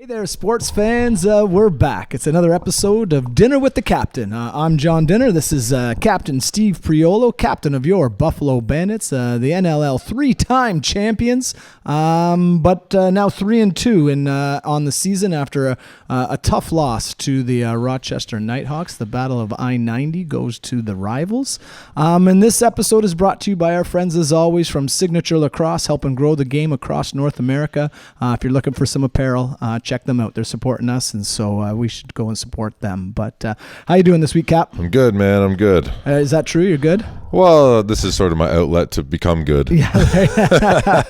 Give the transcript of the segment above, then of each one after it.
Hey there, sports fans. We're back. It's another episode of Dinner with the Captain. I'm John Dinner. This is Captain Steve Priolo, captain of your Buffalo Bandits, the NLL three-time champions, but now 3-2 on the season after a tough loss to the Rochester Nighthawks. The Battle of I-90 goes to the rivals. And this episode is brought to you by our friends, as always, from Signature Lacrosse, helping grow the game across North America. If you're looking for some apparel, check them out. They're supporting us, and so we should go and support them. But how you doing this week, Cap? I'm good, man. I'm good. Is that true? You're good? Well, this is sort of my outlet to become good. Yeah.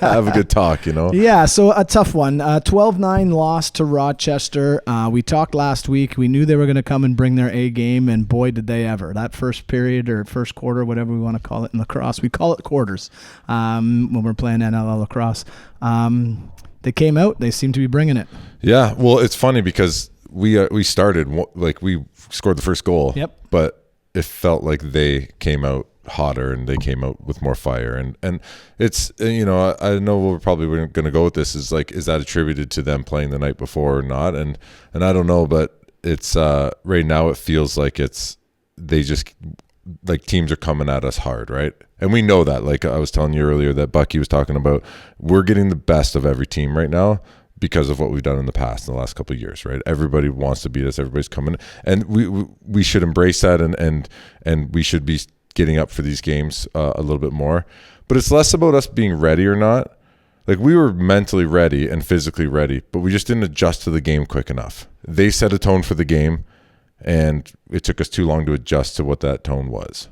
Have a good talk, you know? Yeah, so a tough one. 12-9 loss to Rochester. We talked last week. We knew they were going to come and bring their A game, and boy, did they ever. That first period or first quarter, whatever we want to call it in lacrosse, we call it quarters when we're playing NLL lacrosse. They came out. They seem to be bringing it. Yeah, well, it's funny because we started, like, we scored the first goal. Yep. But it felt like they came out hotter and they came out with more fire. And it's, you know, I know we're probably going to go with this, is that attributed to them playing the night before or not? And I don't know, but it's right now it feels like they just, like, teams are coming at us hard, right? And we know that. Like I was telling you earlier that Bucky was talking about, we're getting the best of every team right now because of what we've done in the past, in the last couple of years, right? Everybody wants to beat us. Everybody's coming, and we should embrace that, and we should be getting up for these games a little bit more. But it's less about us being ready or not. Like, we were mentally ready and physically ready, but we just didn't adjust to the game quick enough. They set a tone for the game, and it took us too long to adjust to what that tone was.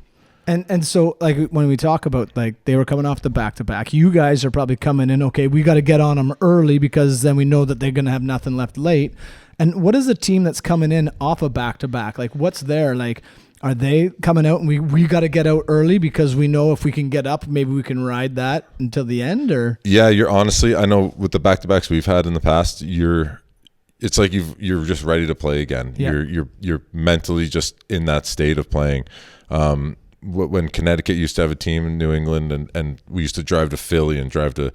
And so, like, when we talk about, like, they were coming off the back-to-back, you guys are probably coming in, okay, we got to get on them early because then we know that they're going to have nothing left late. And what is a team that's coming in off a back-to-back? Like, what's there? Like, are they coming out and we got to get out early because we know if we can get up, maybe we can ride that until the end? Or yeah, honestly, I know with the back-to-backs we've had in the past, it's like you're just ready to play again. Yeah. You're mentally just in that state of playing. When Connecticut used to have a team in New England, and we used to drive to Philly and drive to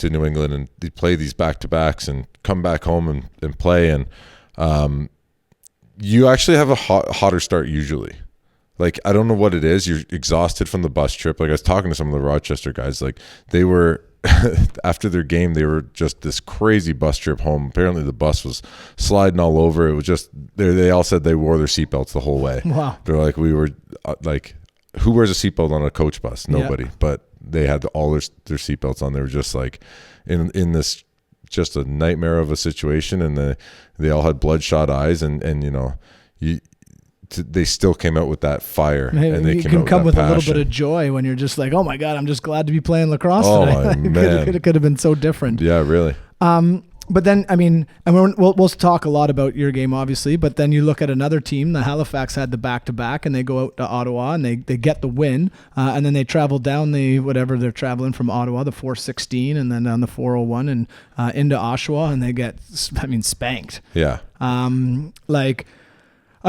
New England, and they'd play these back-to-backs and come back home and play, and you actually have a hotter start usually. Like, I don't know what it is. You're exhausted from the bus trip. Like, I was talking to some of the Rochester guys. Like, they were after their game, they were just this crazy bus trip home. Apparently the bus was sliding all over. It was just, they all said they wore their seatbelts the whole way. Wow. They're like, we were like, who wears a seatbelt on a coach bus? Nobody. Yeah. But they had all their seatbelts on. They were just like in this, just a nightmare of a situation, and they all had bloodshot eyes, and you know, they still came out with that fire. Maybe and they can come with passion. A little bit of joy when you're just like, oh my God, I'm just glad to be playing lacrosse today. Oh man, it could have been so different. Yeah, really. But then, I mean, and we'll talk a lot about your game, obviously, but then you look at another team. The Halifax had the back-to-back, and they go out to Ottawa, and they get the win, and then they travel down whatever they're traveling from Ottawa, the 416, and then down the 401 and into Oshawa, and they get, spanked. Yeah. I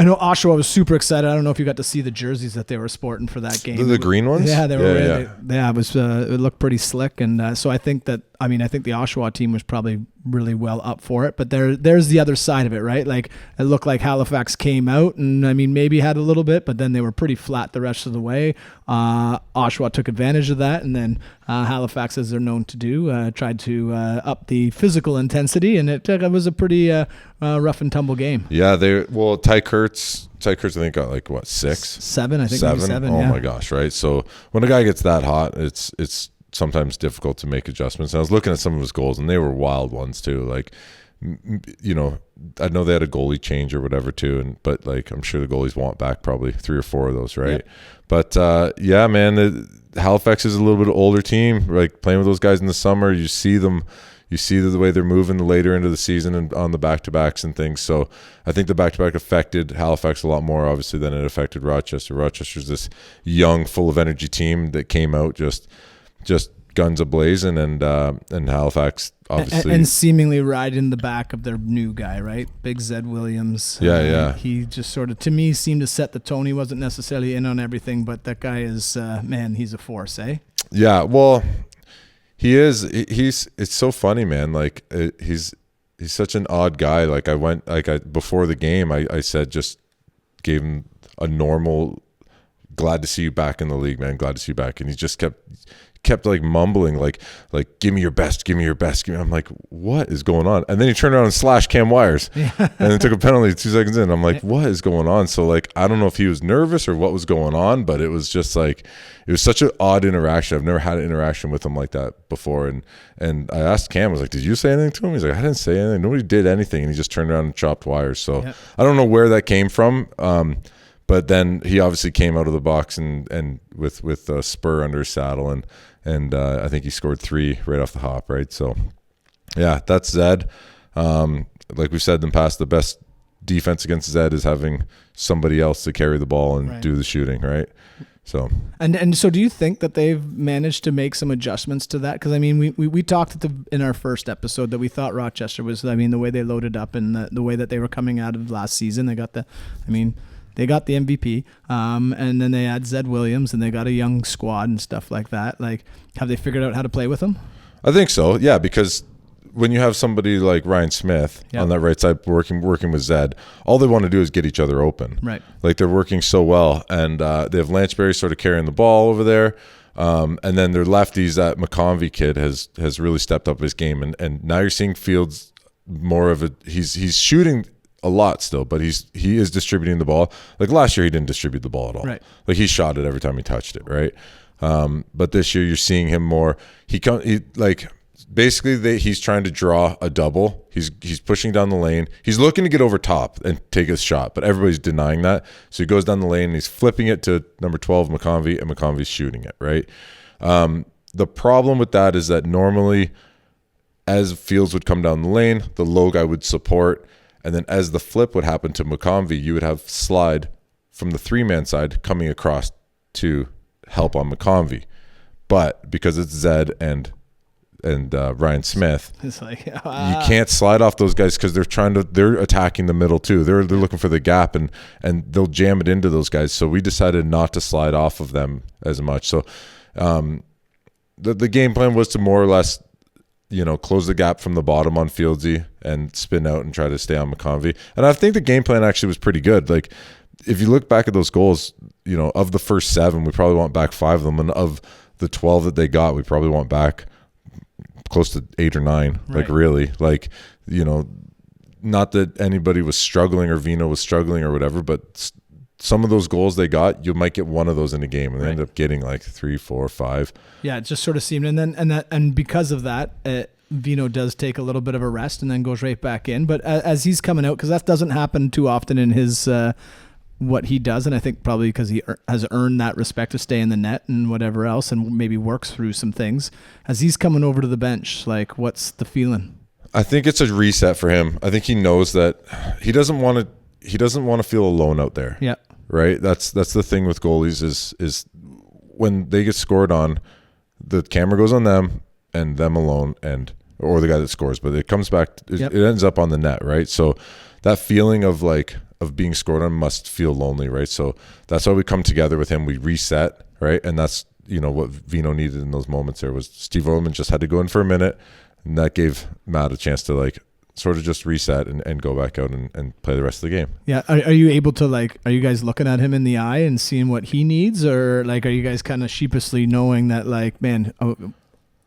know Oshawa was super excited. I don't know if you got to see the jerseys that they were sporting for that game. The green ones? Yeah, they were. Yeah, it was. It looked pretty slick, and so I think that. I think the Oshawa team was probably really well up for it. But there's the other side of it, right? Like, it looked like Halifax came out and maybe had a little bit, but then they were pretty flat the rest of the way. Oshawa took advantage of that, and then Halifax, as they're known to do, tried to up the physical intensity, and it was a pretty rough and tumble game. Yeah, Ty Kurtz, I think, got like what, 6? 7, I think. 7. Oh my gosh, right? So when a guy gets that hot, it's sometimes difficult to make adjustments. And I was looking at some of his goals, and they were wild ones too. Like, you know, I know they had a goalie change or whatever too, but like, I'm sure the goalies want back probably 3 or 4 of those, right? Yep. But yeah, man, Halifax is a little bit older team. Like, playing with those guys in the summer, you see them. You see the way they're moving later into the season and on the back-to-backs and things. So I think the back-to-back affected Halifax a lot more, obviously, than it affected Rochester. Rochester's this young, full of energy team that came out just guns a-blazing, and Halifax, obviously. And seemingly right in the back of their new guy, right? Big Zed Williams. Yeah. He just sort of, to me, seemed to set the tone. He wasn't necessarily in on everything, but that guy is, man, he's a force, eh? Yeah, well, he is. It's so funny, man. Like, he's such an odd guy. Like before the game, I said, just gave him a normal, glad to see you back in the league, man. Glad to see you back. And he just kept like mumbling, like give me your best, give me your best. I'm like, what is going on? And then he turned around and slashed Cam Wires, and then took a penalty 2 seconds in. I'm like, what is going on? So like, I don't know if he was nervous or what was going on, but it was just like, it was such an odd interaction. I've never had an interaction with him like that before. And I asked Cam, I was like, did you say anything to him? He's like, I didn't say anything. Nobody did anything. And he just turned around and chopped wires. So I don't know where that came from. But then he obviously came out of the box and with a spur under his saddle, and I think he scored 3 right off the hop, right? So, yeah, that's Zed. Like we've said in the past, the best defense against Zed is having somebody else to carry the ball and do the shooting, right? So and so do you think that they've managed to make some adjustments to that? Because I mean, we talked in our first episode that we thought Rochester was, I mean, the way they loaded up and the way that they were coming out of last season, they got the MVP, and then they had Zed Williams, and they got a young squad and stuff like that. Like, have they figured out how to play with him? I think so, yeah, because when you have somebody like Ryan Smith on that right side working with Zed, all they want to do is get each other open. Right. Like, they're working so well, and they have Lanchbury sort of carrying the ball over there. And then their lefties, that McConvey kid has really stepped up his game, and now you're seeing Fields more of a he's shooting a lot still, but he is distributing the ball. Like last year, he didn't distribute the ball at all. Right. Like he shot it every time he touched it. Right. But this year, you're seeing him more. Basically, he's trying to draw a double. He's pushing down the lane. He's looking to get over top and take a shot, but everybody's denying that. So he goes down the lane and he's flipping it to number 12, McConvey, and McConvey's shooting it, right? The problem with that is that normally, as Fields would come down the lane, the low guy would support, and then as the flip would happen to McConvey, you would have slide from the 3-man side coming across to help on McConvey. But because it's Zed and Ryan Smith, it's like, you can't slide off those guys because they're attacking the middle too. They're looking for the gap, and they'll jam it into those guys. So we decided not to slide off of them as much. So the game plan was to more or less, close the gap from the bottom on Fieldsy and spin out and try to stay on McConvey. And I think the game plan actually was pretty good. Like, if you look back at those goals, of the first 7, we probably want back 5 of them, and of the 12 that they got, we probably want back close to 8 or 9. Right. Like, really, like, not that anybody was struggling or Vino was struggling or whatever, but some of those goals they got, you might get one of those in a game, and they end up getting like 3, 4, 5. Yeah, it just sort of seemed, and because of that, Vino does take a little bit of a rest and then goes right back in. But as he's coming out, because that doesn't happen too often in his what he does, and I think probably because he has earned that respect to stay in the net and whatever else, and maybe works through some things. As he's coming over to the bench, like, what's the feeling? I think it's a reset for him. I think he knows that he doesn't want to feel alone out there. Yeah. Right. That's the thing with goalies is when they get scored on, the camera goes on them and them alone, or the guy that scores, but it comes back. It ends up on the net, right? So that feeling of being scored on must feel lonely, right? So that's why we come together with him. We reset, right? And that's what Vino needed in those moments. There was Steve Orleman just had to go in for a minute, and that gave Matt a chance to sort of just reset and go back out and play the rest of the game. Yeah. Are you able to are you guys looking at him in the eye and seeing what he needs, or are you guys kind of sheepishly knowing that man,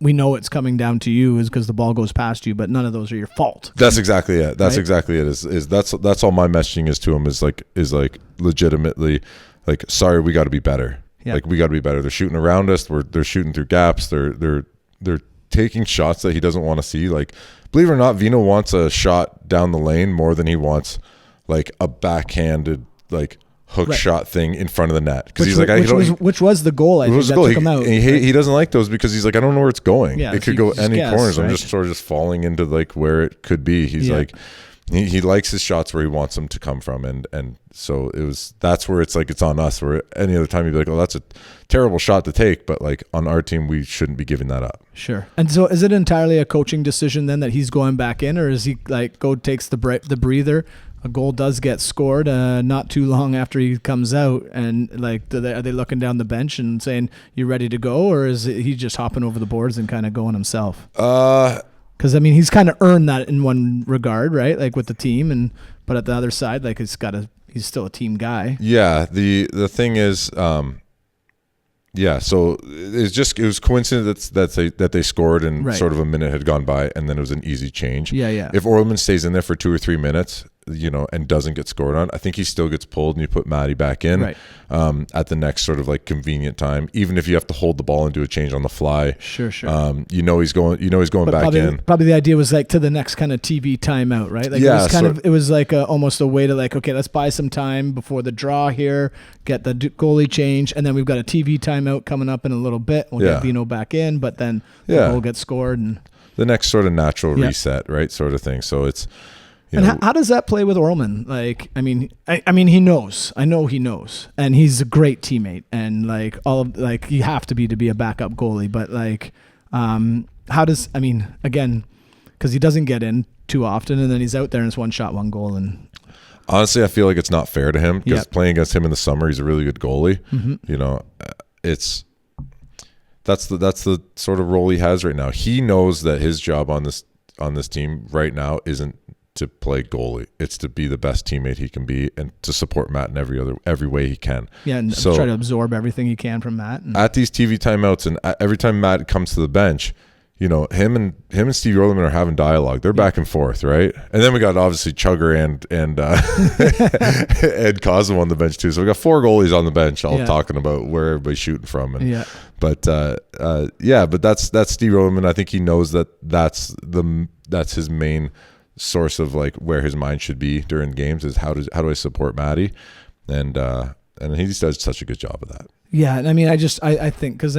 we know it's coming down to you is because the ball goes past you, but none of those are your fault. That's exactly it. That's right? Exactly it. That's all my messaging is to him is legitimately sorry, we got to be better. Yeah. We got to be better. They're shooting around us. They're shooting through gaps. They're taking shots that he doesn't want to see. Believe it or not, Vino wants a shot down the lane more than he wants a backhanded hook shot thing in front of the net, because which was the goal. I think that took him out. He doesn't like those because he's I don't know where it's going. Yeah, it could go any corners. Right? I'm just sort of falling into where it could be. He's he likes his shots where he wants them to come from, and so that's where it's it's on us. Where any other time you'd be like, oh, that's a terrible shot to take, but on our team we shouldn't be giving that up. Sure. And so is it entirely a coaching decision then that he's going back in, or is he takes the breather? A goal does get scored not too long after he comes out, and are they looking down the bench and saying, you ready to go, or is he just hopping over the boards and kind of going himself? Because, I mean, he's kind of earned that in one regard, right? Like with the team, but at the other side, like he's still a team guy. Yeah. The thing is, so it was coincidence that they scored and sort of a minute had gone by, and then it was an easy change. Yeah. If Orleman stays in there for 2 or 3 minutes, and doesn't get scored on, I think he still gets pulled, and you put Matty back in at the next sort of like convenient time, even if you have to hold the ball and do a change on the fly. Sure. He's going back in. Probably the idea was like to the next kind of TV timeout, right? Like it was like almost a way to like, okay, let's buy some time before the draw here, get the goalie change, and then we've got a TV timeout coming up in a little bit. We'll get Vino back in, but then the goal gets scored and the next sort of natural reset, right? Sort of thing. So it's. How does that play with Orleman? Like, I mean, he knows. I know he knows, and he's a great teammate. And like you have to be a backup goalie. But like, how does? I mean, again, because he doesn't get in too often, and then he's out there and it's one shot, one goal. And honestly, I feel like it's not fair to him because playing against him in the summer, he's a really good goalie. Mm-hmm. That's the sort of role he has right now. He knows that his job on this team right now isn't to play goalie. It's to be the best teammate he can be and to support Matt in every way he can. Yeah, and try to absorb everything he can from Matt. At these TV timeouts and every time Matt comes to the bench, him and Stevie Orleman are having dialogue. They're back and forth, right? And then we got obviously Chugger and Ed Cosmo on the bench too. So we got 4 goalies on the bench all talking about where everybody's shooting from. But that's Stevie Orleman. I think he knows that's his main source of like where his mind should be during games is how do I support Matty, and he just does such a good job of that. Yeah, and I mean, I think because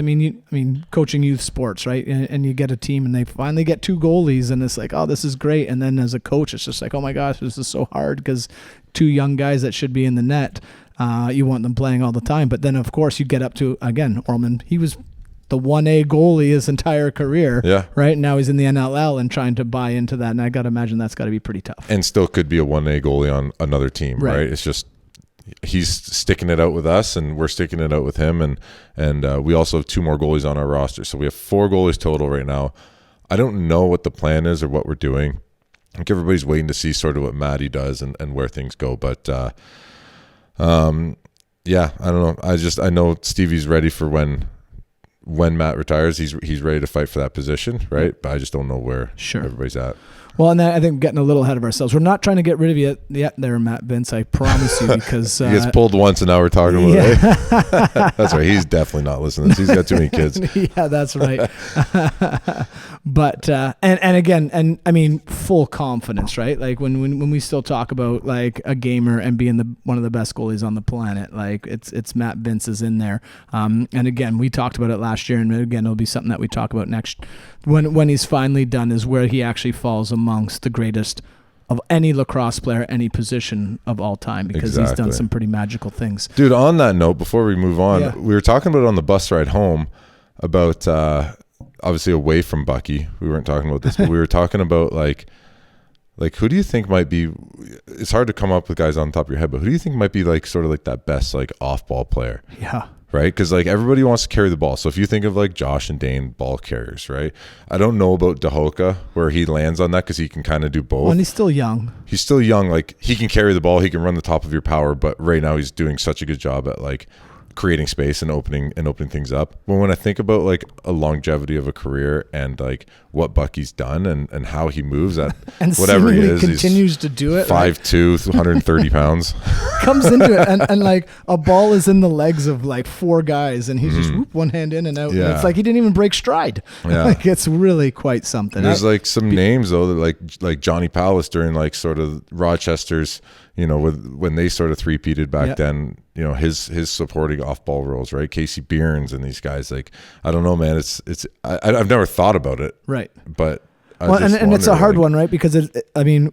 coaching youth sports, right? And you get a team and they finally get 2 goalies, and it's like, oh, this is great. And then as a coach, it's just like, oh my gosh, this is so hard because 2 young guys that should be in the net, you want them playing all the time. But then of course you get up to again, Orleman. He was the 1A goalie his entire career, right? Now he's in the NLL and trying to buy into that, and I got to imagine that's got to be pretty tough. And still could be a 1A goalie on another team, right? It's just he's sticking it out with us, and we're sticking it out with him, and we also have 2 more goalies on our roster, so we have 4 goalies total right now. I don't know what the plan is or what we're doing. I think everybody's waiting to see sort of what Matty does and where things go, but I don't know. I know Stevie's ready for when Matt retires, he's ready to fight for that position, right? But I just don't know where everybody's at. Well, and I think getting a little ahead of ourselves. We're not trying to get rid of you yet there, Matt Vince, I promise you, because... he gets pulled once and now we're talking about it. That's right. He's definitely not listening. He's got too many kids. Yeah, that's right. But, and again, and I mean, full confidence, right? Like when we still talk about like a gamer and being one of the best goalies on the planet, like it's Matt Vince is in there. And again, we talked about it last year, and again, it'll be something that we talk about next when he's finally done, is where he actually falls amongst the greatest of any lacrosse player, any position of all time, because he's done some pretty magical things. Dude, on that note, before we move on, we were talking about it on the bus ride home about obviously away from Bucky. We weren't talking about this, but we were talking about like who do you think might be, it's hard to come up with guys on the top of your head, but who do you think might be like sort of like that best like off-ball player? Yeah. Right? Because like everybody wants to carry the ball. So if you think of like Josh and Dane ball carriers, right? I don't know about Dahoka where he lands on that because he can kind of do both. Well, and he's still young. He's still young. Like he can carry the ball. He can run the top of your power. But right now he's doing such a good job at like creating space and opening things up. But when I think about like a longevity of a career and like what Bucky's done and how he moves at and whatever he is, continues to do it. 5'2", 130 pounds. Comes into it and like a ball is in the legs of like 4 guys and he's just whoop, one hand in and out. Yeah. And it's like he didn't even break stride. Yeah. Like it's really quite something. There's like some names though that like Johnny Palace during like sort of Rochester's, you know, when they sort of three-peated back then, you know, his supporting off-ball roles, right? Casey Byrnes and these guys, like, I don't know, man. I've never thought about it. Right. But and it's a hard one, right? Because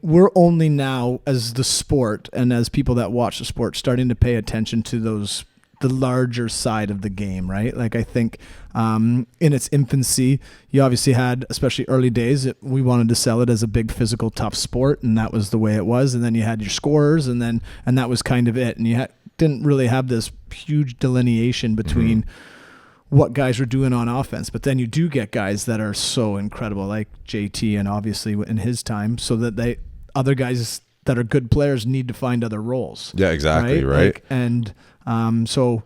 we're only now as the sport and as people that watch the sport starting to pay attention to the larger side of the game, right? Like I think in its infancy, you obviously had, especially early days, we wanted to sell it as a big physical tough sport, and that was the way it was. And then you had your scorers, and that was kind of it. And you didn't really have this huge delineation between what guys were doing on offense. But then you do get guys that are so incredible, like JT, and obviously in his time, so that other guys that are good players need to find other roles. Yeah, exactly, right? Like, and so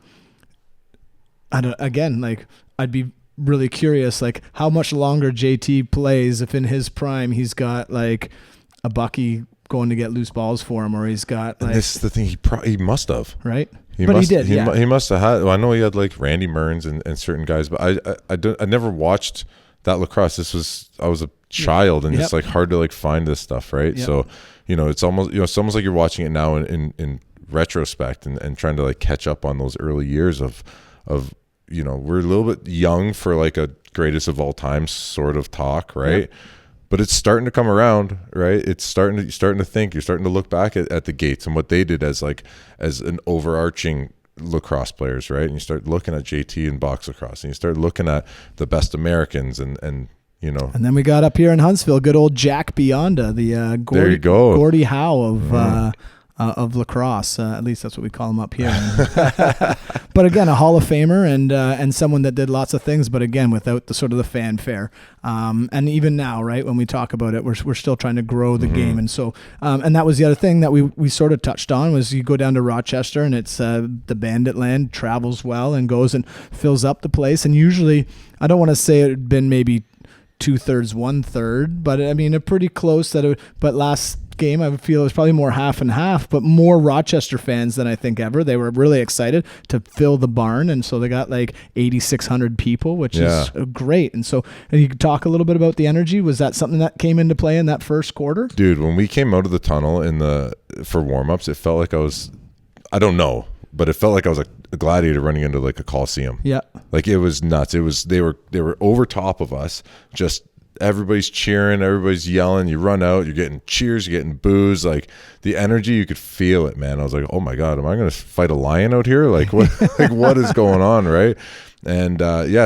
I'd be really curious, like how much longer JT plays if in his prime he's got like a Bucky going to get loose balls for him, or he's got like, and this is the thing, he must have, right? He but must, he did. He must have had. Well, I know he had like Randy Mearns and certain guys, but I never watched that lacrosse. I was a child, and it's like hard to like find this stuff, right? Yep. So it's almost like you're watching it now in retrospect and trying to like catch up on those early years of we're a little bit young for like a greatest of all time sort of talk, right? Yep. But it's starting to come around, right? You're starting to think, you're starting to look back at the Gates and what they did as an overarching lacrosse players, right? And you start looking at JT and box lacrosse, and you start looking at the best Americans and And then we got up here in Huntsville, good old Jack Bionda, the Gordie Howe of lacrosse. At least that's what we call him up here. But again, a Hall of Famer and someone that did lots of things, but again, without the sort of the fanfare. And even now, right, when we talk about it, we're still trying to grow the game. And so, and that was the other thing that we sort of touched on was you go down to Rochester and it's the Bandit land, travels well and goes and fills up the place. And usually, I don't want to say it had been maybe 2/3, 1/3, but I mean, pretty close. But last game, I would feel it was probably more half and half, but more Rochester fans than I think ever. They were really excited to fill the barn, and so they got like 8,600 people, which is great. And so, and you could talk a little bit about the energy. Was that something that came into play in that first quarter? Dude, when we came out of the tunnel for warm-ups, it felt like I don't know, but it felt like I was a gladiator running into like a coliseum. Yeah, like it was nuts. They were over top of us. Just everybody's cheering, everybody's yelling. You run out, you're getting cheers, you're getting boos. Like the energy, you could feel it, man. I was like, oh my god, am I going to fight a lion out here? Like what? Like what is going on, right? And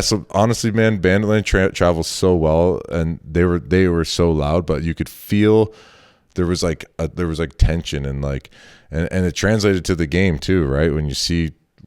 so honestly, man, Banditland travels so well, and they were so loud, but you could feel there was like tension and it translated to the game too, right?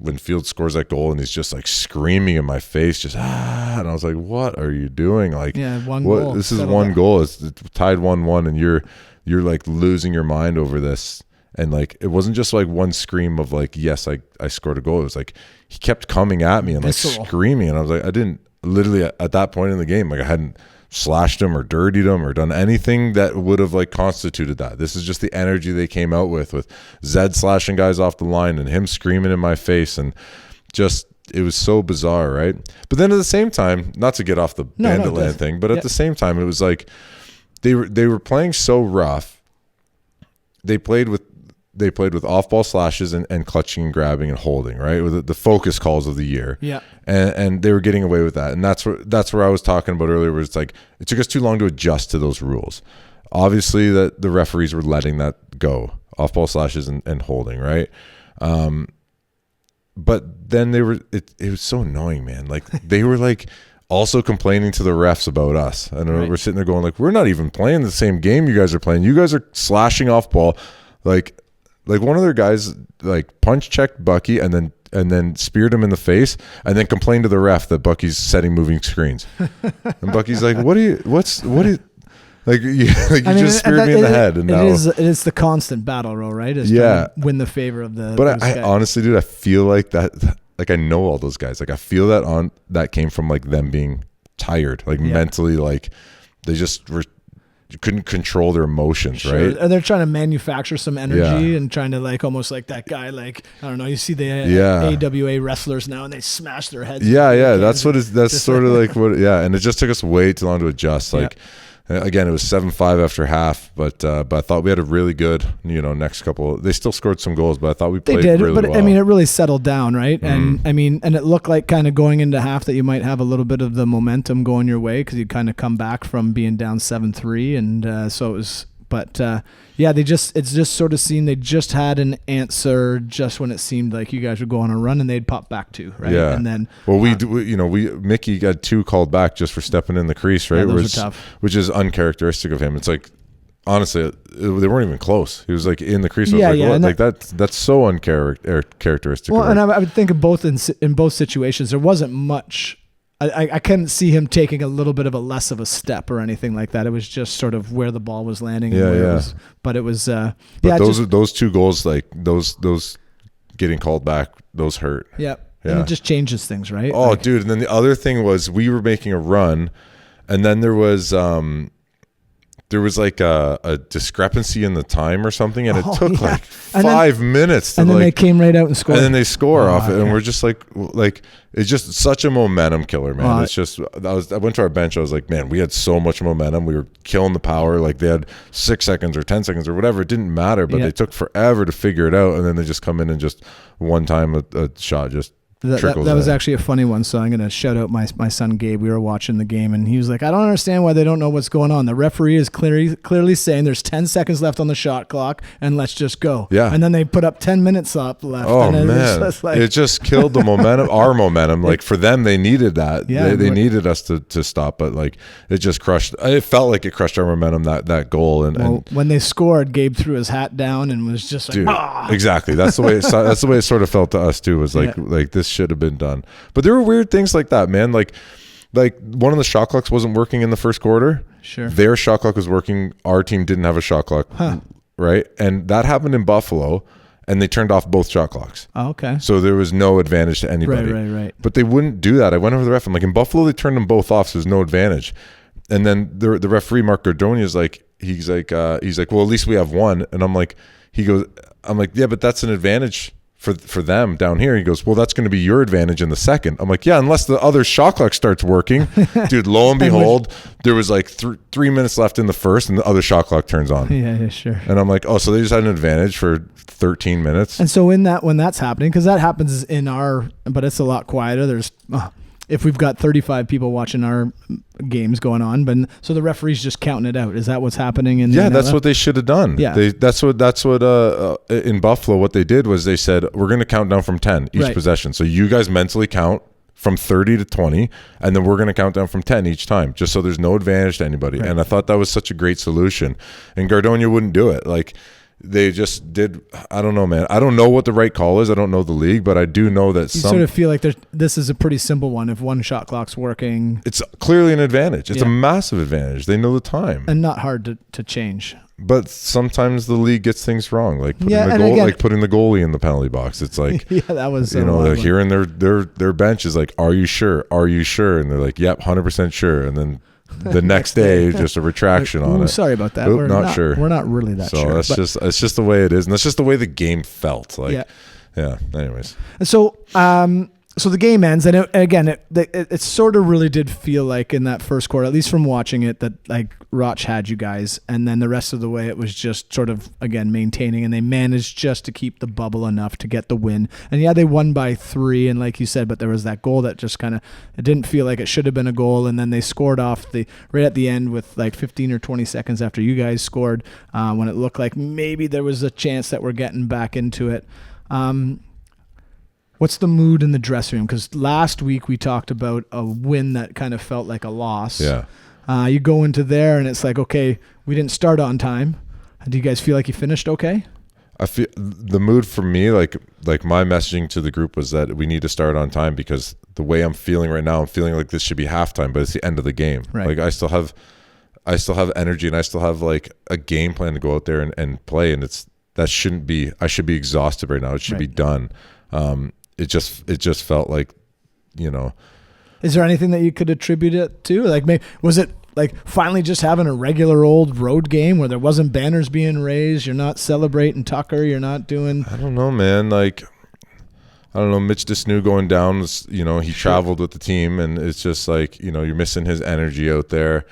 When Fields scores that goal and he's just like screaming in my face, just and I was like, "What are you doing?" Like, one goal. This is one goal. It's tied 1-1, and you're like losing your mind over this. And like it wasn't just like one scream of like, "Yes, I scored a goal." It was like he kept coming at me and like screaming, and I was like, I didn't literally at that point in the game, like I hadn't slashed him or dirtied him or done anything that would have like constituted that. This is just the energy they came out with Zed slashing guys off the line and him screaming in my face, and just it was so bizarre, right? But then at the same time, not to get off the Banditland thing, but at the same time, it was like they were playing so rough. They played with off-ball slashes and clutching and grabbing and holding, right? With the focus calls of the year. Yeah. And they were getting away with that. And that's where I was talking about earlier, where it's like it took us too long to adjust to those rules. Obviously that the referees were letting that go, off-ball slashes and holding, right? But then it was so annoying, man. Like they were like also complaining to the refs about us. And we're sitting there going like, we're not even playing the same game you guys are playing. You guys are slashing off ball. Like one of their guys like punch checked Bucky and then speared him in the face and then complained to the ref that Bucky's setting moving screens. And Bucky's like, what is like you just speared me in the head. And now it is the constant battle, right? Is trying to win the favor of the. But I honestly, dude, I feel like that. Like I know all those guys. Like I feel that came from like them being tired, like mentally, like they just couldn't control their emotions, right? And they're trying to manufacture some energy and trying to like almost like that guy, like I don't know. You see the AWA wrestlers now, and they smash their heads. Yeah. That's sort of like what. Yeah, and it just took us way too long to adjust. Like. Again, it was 7-5 after half, but I thought we had a really good, next couple. They still scored some goals, but I thought we played really well. But I mean, it really settled down, right? And I mean, and it looked like kind of going into half that you might have a little bit of the momentum going your way because you kind of come back from being down 7-3, and so it was. But it's just sort of seemed they just had an answer just when it seemed like you guys would go on a run and they'd pop back too, right? Yeah. And then Mickey got 2 called back just for stepping in the crease, right? Yeah, those are tough. Which is uncharacteristic of him. It's like honestly, they weren't even close. He was like in the crease. I was Yeah, like, yeah, what? and Like that's so uncharacteristic. Well, of and him. I would think in both situations there wasn't much. I couldn't see him taking a little bit of a less of a step or anything like that. It was just sort of where the ball was landing. And where it was, but it was. But those two goals, like those getting called back, those hurt. Yeah. Yeah. And it just changes things, right? Oh, dude. And then the other thing was we were making a run, and then there was like a discrepancy in the time or something, and it took like 5 minutes. And then they came right out and scored. And then they score off it, and we're just like it's just such a momentum killer, man. It's just I went to our bench. I was like, man, we had so much momentum. We were killing the power. Like they had 6 seconds or 10 seconds or whatever. It didn't matter, but they took forever to figure it out, and then they just come in and just one time a shot just. That was actually a funny one, so I'm going to shout out my son Gabe. We were watching the game, and he was like, I don't understand why they don't know what's going on. The referee is clearly saying there's 10 seconds left on the shot clock, and let's just go. Yeah. And then they put up 10 minutes left. Oh, and man. It just killed the momentum, our momentum. Like, for them, they needed that. Yeah, they needed us to stop, but, like, it just crushed. It felt like it crushed our momentum, that goal. And when they scored, Gabe threw his hat down and was just like, dude, ah! Exactly. That's the way it sort of felt to us, too, was like, like this should have been done. But there were weird things like that, man. Like one of the shot clocks wasn't working in the first quarter. Sure. Their shot clock was working. Our team didn't have a shot clock. Huh. Right. And that happened in Buffalo, and they turned off both shot clocks. Oh, okay. So there was no advantage to anybody. Right. But they wouldn't do that. I went over to the ref. I'm like, in Buffalo, they turned them both off, so there's no advantage. And then the referee, Mark Gardonia, is like, he's like, well, at least we have one. And I'm like, yeah, but that's an advantage for them down here. He goes, well, that's going to be your advantage in the second. I'm like, yeah, unless the other shot clock starts working. Dude, lo and behold, there was like 3 minutes left in the first, and the other shot clock turns on. Yeah, sure. And I'm like, oh, so they just had an advantage for 13 minutes. And so when that's happening, because that happens but it's a lot quieter. There's if we've got 35 people watching our games going on, but so the referee's just counting it out. Is that what's happening in? Yeah, that's what they should have done. Yeah, that's what in Buffalo what they did was they said, we're going to count down from 10 each possession. So you guys mentally count from 30 to 20, and then we're going to count down from 10 each time, just so there's no advantage to anybody. Right. And I thought that was such a great solution. And Gardonia wouldn't do it. Like, they just did. I don't know, man. I don't know what the right call is. I don't know the league, but I do know that you sort of feel like this is a pretty simple one. If one shot clock's working, it's clearly an advantage. It's a massive advantage. They know the time, and not hard to change. But sometimes the league gets things wrong, like putting the goalie in the penalty box. It's like, that was like hearing their bench is like, are you sure? Are you sure? And they're like, yep, 100% sure. And then the next day, just a retraction on it. Sorry about that. We're not sure. We're not really that sure. So it's just the way it is, and that's just the way the game felt. Like, yeah. Anyways, so so the game ends, and it sort of really did feel like in that first quarter, at least from watching it, that like Roch had you guys, and then the rest of the way it was just sort of again maintaining, and they managed just to keep the bubble enough to get the win. And they won by 3, and like you said, but there was that goal that just kind of, it didn't feel like it should have been a goal, and then they scored off right at the end with like 15 or 20 seconds after you guys scored, when it looked like maybe there was a chance that we're getting back into it. What's the mood in the dressing room? Because last week we talked about a win that kind of felt like a loss. Yeah. You go into there and it's like, okay, we didn't start on time. Do you guys feel like you finished okay? I feel the mood for me, like my messaging to the group was that we need to start on time, because the way I'm feeling right now, I'm feeling like this should be halftime, but it's the end of the game. Right. Like I still have energy, and I still have like a game plan to go out there and play, and I should be exhausted right now. It should be done. It just felt like, Is there anything that you could attribute it to? Like, was it like finally just having a regular old road game where there wasn't banners being raised? You're not celebrating Tucker. You're not doing. I don't know, man. Like, I don't know. Mitch Desnew going down was, he traveled with the team, and it's just like, you're missing his energy out there.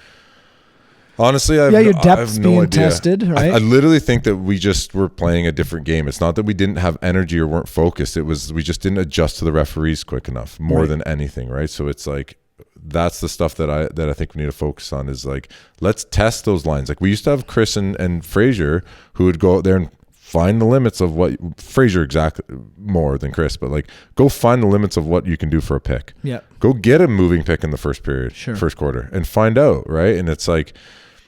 Honestly, your depth's I have no being idea. Tested, right? I literally think that we just were playing a different game. It's not that we didn't have energy or weren't focused. It was we just didn't adjust to the referees quick enough, more than anything, right? So it's like that's the stuff that I think we need to focus on, is like, let's test those lines. Like we used to have Chris and Fraser who would go out there and find the limits of what Fraser exactly more than Chris, but like go find the limits of what you can do for a pick. Yeah. Go get a moving pick in the first period, first quarter, and find out, right? And it's like,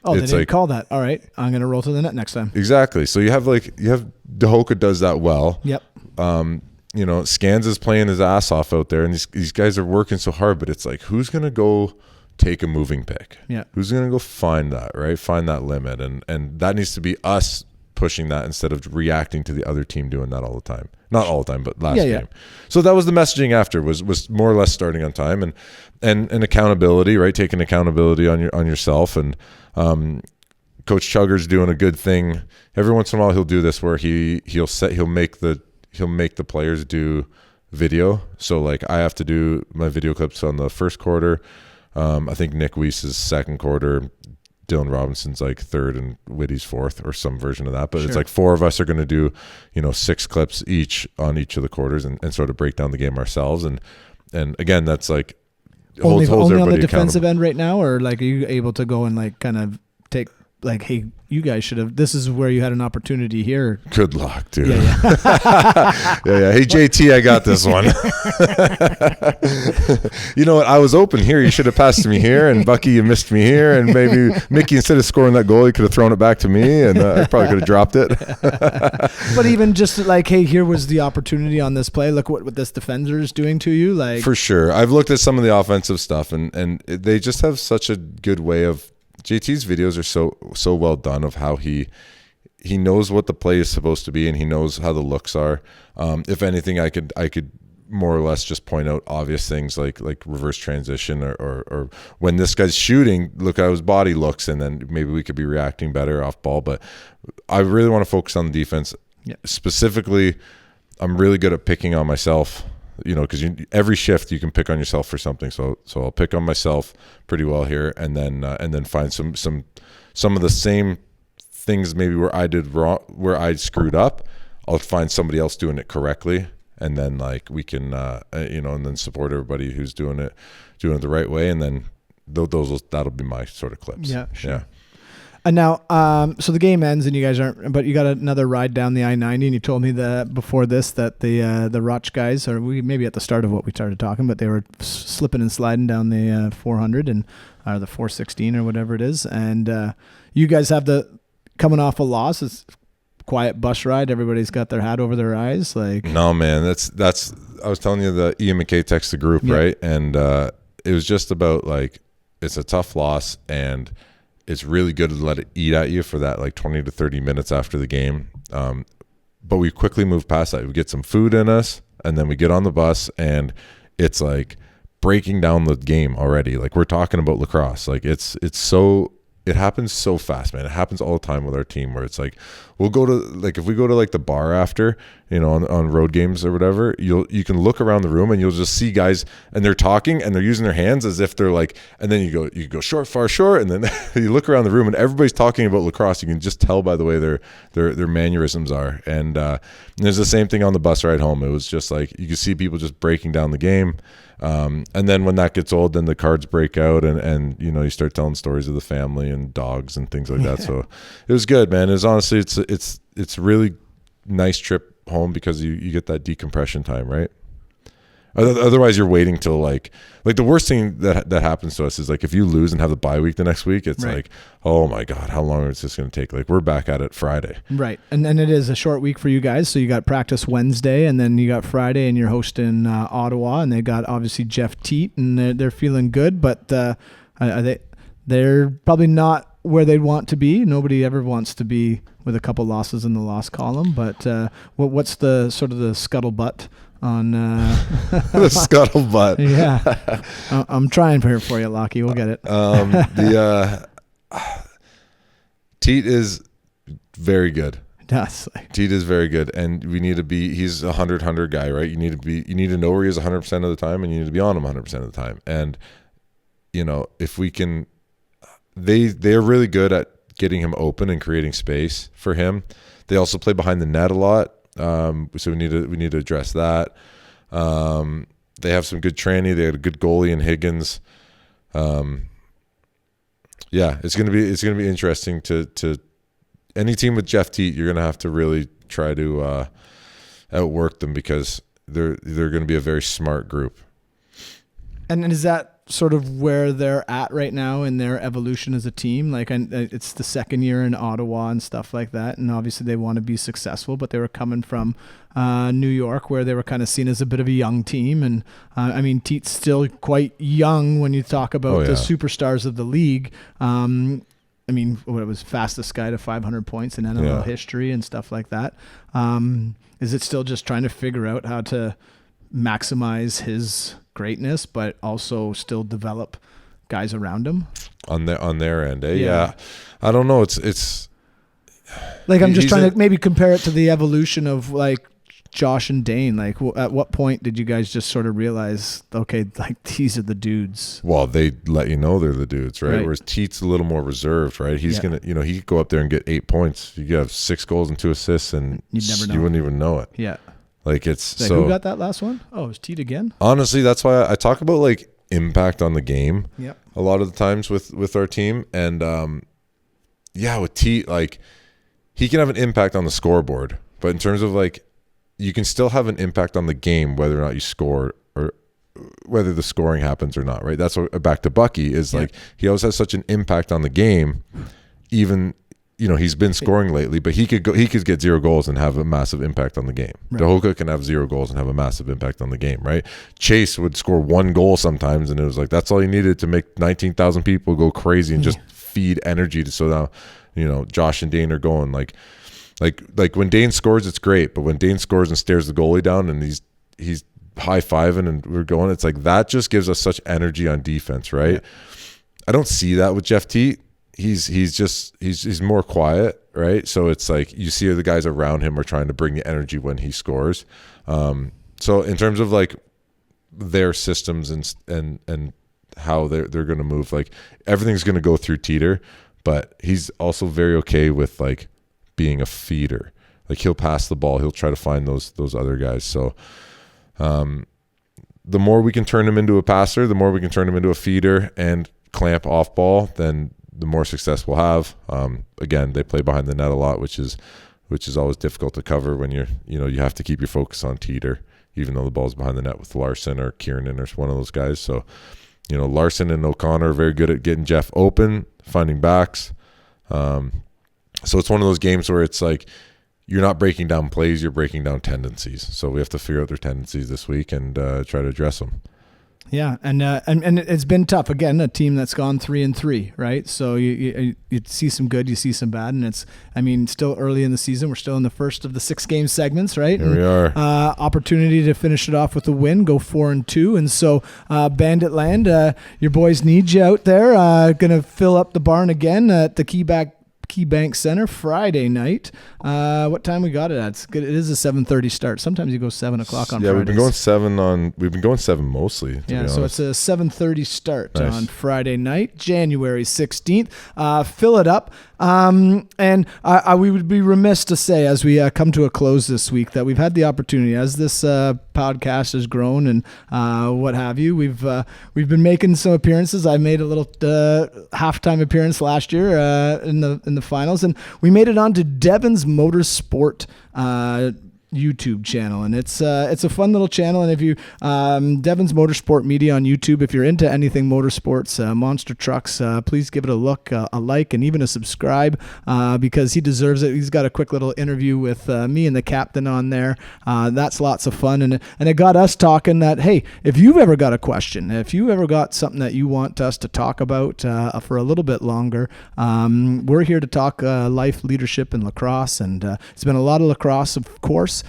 Oh, they it's didn't like call that. All right, I'm gonna roll to the net next time. exactly. So you have Dahoka does that well. Yep. You know, Scans is playing his ass off out there, and these guys are working so hard. But it's like, who's gonna go take a moving pick? Yeah. Who's gonna go find that, right? Find that limit, and that needs to be us pushing that instead of reacting to the other team doing that all the time. Not all the time, but last game. So that was the messaging after was more or less starting on time and accountability, right? Taking accountability on yourself. And Coach Chugger's doing a good thing. Every once in a while he'll do this where he'll make the players do video. So like I have to do my video clips on the first quarter. I think Nick Weiss's second quarter, Dylan Robinson's like third, and Whitty's fourth, or some version of that. But It's like 4 of us are going to do, 6 clips each on each of the quarters and sort of break down the game ourselves. And again, that's like only holds on everybody the defensive accountable. end right now, or like are you able to go and like kind of take like, hey, you guys should have. This is where you had an opportunity here. Good luck, dude. Yeah. Yeah. Hey, JT, I got this one. You know what? I was open here. You should have passed to me here. And Bucky, you missed me here. And maybe Mickey, instead of scoring that goal, he could have thrown it back to me, and I probably could have dropped it. But even just like, hey, here was the opportunity on this play. Look what this defender is doing to you. Like, for sure. I've looked at some of the offensive stuff, and they just have such a good way of. JT's videos are so well done of how he knows what the play is supposed to be, and he knows how the looks are. If anything, I could more or less just point out obvious things like reverse transition or when this guy's shooting, look how his body looks, and then maybe we could be reacting better off ball. But I really want to focus on the defense. Yeah. Specifically, I'm really good at picking on myself. Because every shift you can pick on yourself for something. So I'll pick on myself pretty well here, and then find some of the same things maybe where I did wrong, where I screwed up. I'll find somebody else doing it correctly, and then like we can and then support everybody who's doing it the right way, and then that'll be my sort of clips. Yeah, sure. Yeah. And now, so the game ends, and you guys aren't. But you got another ride down the I-90, and you told me that before this that the Roch guys, or we maybe at the start of what we started talking, but they were slipping and sliding down the 400 and the 416 or whatever it is, and you guys have coming off a loss. It's quiet bus ride. Everybody's got their hat over their eyes. Like, no, man, that's. I was telling you the Ian McKay text the group, right, and it was just about like it's a tough loss and. It's really good to let it eat at you for that like 20 to 30 minutes after the game. But we quickly move past that. We get some food in us, and then we get on the bus, and it's like breaking down the game already. Like we're talking about lacrosse. Like it happens so fast, man. It happens all the time with our team where it's like we'll go to like if we go to like the bar after, on road games or whatever, you can look around the room and you'll just see guys and they're talking and they're using their hands as if they're like, and then you go short, far, short, and then you look around the room and everybody's talking about lacrosse. You can just tell by the way their mannerisms are. And there's the same thing on the bus ride home. It was just like you could see people just breaking down the game. And then when that gets old, then the cards break out and you start telling stories of the family and dogs and things like that. So it was good, man. It was honestly, it's a really nice trip home because you get that decompression time, right? Otherwise you're waiting till like the worst thing that happens to us is like if you lose and have the bye week the next week, it's right. Like, oh my God, how long is this going to take? Like we're back at it Friday. Right. And it is a short week for you guys. So you got practice Wednesday and then you got Friday and you're hosting Ottawa, and they got obviously Jeff Teat, and they're feeling good, but they're probably not where they'd want to be. Nobody ever wants to be with a couple losses in the loss column, but what's the sort of the scuttlebutt on the scuttlebutt? Yeah. I'm trying for you, Lockie. We'll get it. Teat is very good. Yes. Teat is very good, and we need to be. He's a 100 guy, right? You need to know where he is 100% of the time, and you need to be on him 100% of the time. And if we can, they're really good at getting him open and creating space for him. They also play behind the net a lot, so we need to address that. They have some good training. They had a good goalie in Higgins. It's gonna be interesting to any team with Jeff Teat. You're gonna have to really try to outwork them because they're gonna be a very smart group. And is that sort of where they're at right now in their evolution as a team? Like, it's the second year in Ottawa and stuff like that, and obviously they want to be successful, but they were coming from New York, where they were kind of seen as a bit of a young team. And I mean, Teat's still quite young when you talk about the superstars of the league. I mean, what, it was fastest guy to 500 points in NLL history and stuff like that. Is it still just trying to figure out how to maximize his greatness, but also still develop guys around him on their end? Yeah. I don't know. It's like, I'm just trying to maybe compare it to the evolution of like Josh and Dane. Like, at what point did you guys just sort of realize, okay, like, these are the dudes? Well, they let you know they're the dudes, right? Whereas Teat's a little more reserved, right? He's gonna, he could go up there and get 8 points. You could have 6 goals and 2 assists, and you'd never know. You wouldn't even know it. Yeah. Like, it's like, so. Who got that last one? Oh, it was Teat again. Honestly, that's why I talk about like impact on the game. Yeah. A lot of the times with our team, and with Teat, like, he can have an impact on the scoreboard, but in terms of like, you can still have an impact on the game whether or not you score, or whether the scoring happens or not, right? That's what, back to Bucky, is like, he always has such an impact on the game. Even, he's been scoring lately, but he could get 0 goals and have a massive impact on the game. Right. Dahoka can have 0 goals and have a massive impact on the game, right? Chase would score 1 goal sometimes, and it was like, that's all he needed to make 19,000 people go crazy and just feed energy to, so now, Josh and Dane are going like when Dane scores, it's great, but when Dane scores and stares the goalie down and he's high-fiving and we're going, it's like, that just gives us such energy on defense, right? Yeah. I don't see that with Jeff Teat. He's more quiet, right? So it's like, you see the guys around him are trying to bring the energy when he scores. So in terms of like their systems and how they're going to move, like, everything's going to go through Teeter, but he's also very okay with like being a feeder. Like, he'll pass the ball, he'll try to find those other guys. So the more we can turn him into a passer, the more we can turn him into a feeder and clamp off ball, then the more success we'll have. Again, they play behind the net a lot, which is always difficult to cover when you have to keep your focus on Teeter, even though the ball's behind the net with Larson or Kieran or one of those guys. So, Larson and O'Connor are very good at getting Jeff open, finding backs. So it's one of those games where it's like, you're not breaking down plays, you're breaking down tendencies. So we have to figure out their tendencies this week and try to address them. Yeah, and it's been tough. Again, a team that's gone 3-3, right? So you see some good, you see some bad, and it's, I mean, still early in the season. We're still in the first of the 6 game segments, right? Here we are. Opportunity to finish it off with a win, go 4-2, and so Bandit Land, your boys need you out there. Going to fill up the barn again at the KeyBank Center Friday night. What time we got it at? It's good. It is a 7:30 start. Sometimes you go 7 o'clock on Fridays. We've been going 7 mostly. So it's a 7:30 start on Friday night, January 16th. Fill it up. And we would be remiss to say, as we come to a close this week, that we've had the opportunity, as this podcast has grown and what have you. We've been making some appearances. I made a little halftime appearance last year in the finals, and we made it on to Devon's Motorsport YouTube channel, and it's a fun little channel. And if you Devon's Motorsport Media on YouTube, if you're into anything motorsports, monster trucks, please give it a look, a like, and even a subscribe, because he deserves it. He's got a quick little interview with me and the captain on there. That's lots of fun, and it got us talking that, hey, if you've ever got a question, if you ever got something that you want us to talk about for a little bit longer, we're here to talk life, leadership, and lacrosse, and it's been a lot of lacrosse, of course.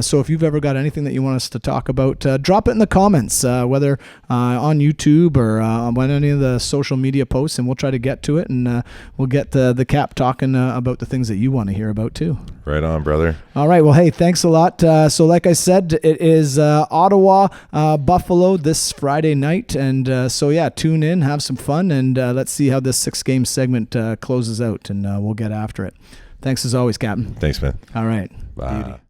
So if you've ever got anything that you want us to talk about, drop it in the comments, whether on YouTube or on any of the social media posts, and we'll try to get to it, and we'll get the Cap talking about the things that you want to hear about too. Right on, brother. All right. Well, hey, thanks a lot. So like I said, it is Ottawa, Buffalo this Friday night. And so, yeah, tune in, have some fun, and let's see how this 6 game segment closes out, and we'll get after it. Thanks as always, Captain. Thanks, man. All right. Bye. Beauty.